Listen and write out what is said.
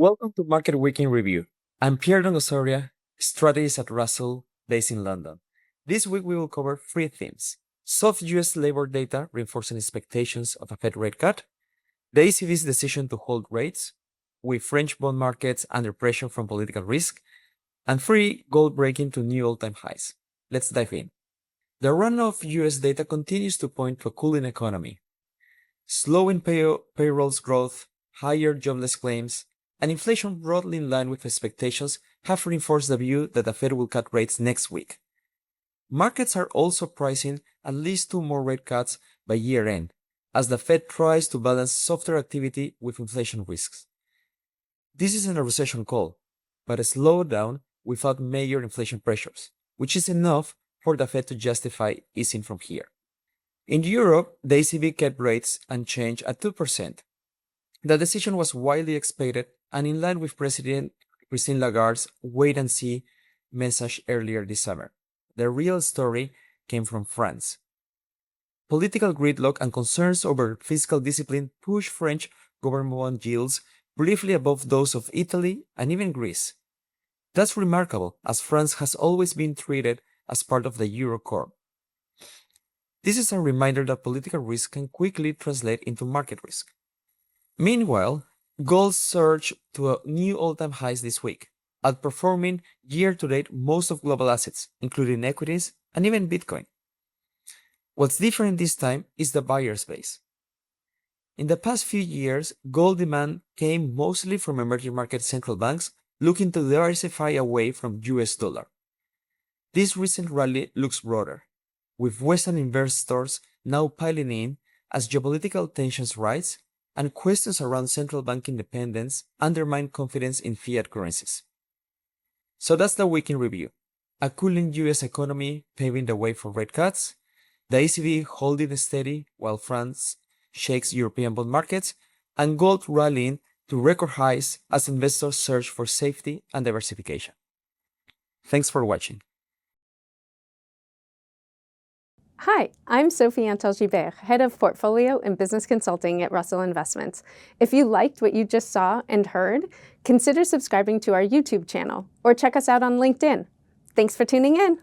Welcome to Market Week in Review. I'm Pierre Dongosoria, strategist at Russell, based in London. This week we will cover three themes: soft US labor data reinforcing expectations of a Fed rate cut, the ECB's decision to hold rates, with French bond markets under pressure from political risk, and three, gold breaking to new all-time highs. Let's dive in. The run of US data continues to point to a cooling economy. Slowing payrolls growth, higher jobless claims, and inflation broadly in line with expectations have reinforced the view that the Fed will cut rates next week. Markets are also pricing at least two more rate cuts by year-end, as the Fed tries to balance softer activity with inflation risks. This isn't a recession call, but a slowdown without major inflation pressures, which is enough for the Fed to justify easing from here. In Europe, the ECB kept rates unchanged at 2%. The decision was widely expected and in line with President Christine Lagarde's wait-and-see message earlier this summer. The real story came from France. Political gridlock and concerns over fiscal discipline pushed French government bond yields briefly above those of Italy and even Greece. That's remarkable, as France has always been treated as part of the Euro core. This is a reminder that political risk can quickly translate into market risk. Meanwhile, gold surged to new all-time highs this week, outperforming year-to-date most of global assets, including equities and even Bitcoin. What's different this time is the buyer's base. In the past few years, gold demand came mostly from emerging market central banks looking to diversify away from US dollar. This recent rally looks broader, with Western investors now piling in as geopolitical tensions rise and questions around central bank independence undermine confidence in fiat currencies. So that's the week in review. A cooling US economy paving the way for rate cuts, the ECB holding steady while France shakes European bond markets, and gold rallying to record highs as investors search for safety and diversification. Thanks for watching. Hi, I'm Sophie Antal-Gibert, Head of Portfolio and Business Consulting at Russell Investments. If you liked what you just saw and heard, consider subscribing to our YouTube channel or check us out on LinkedIn. Thanks for tuning in.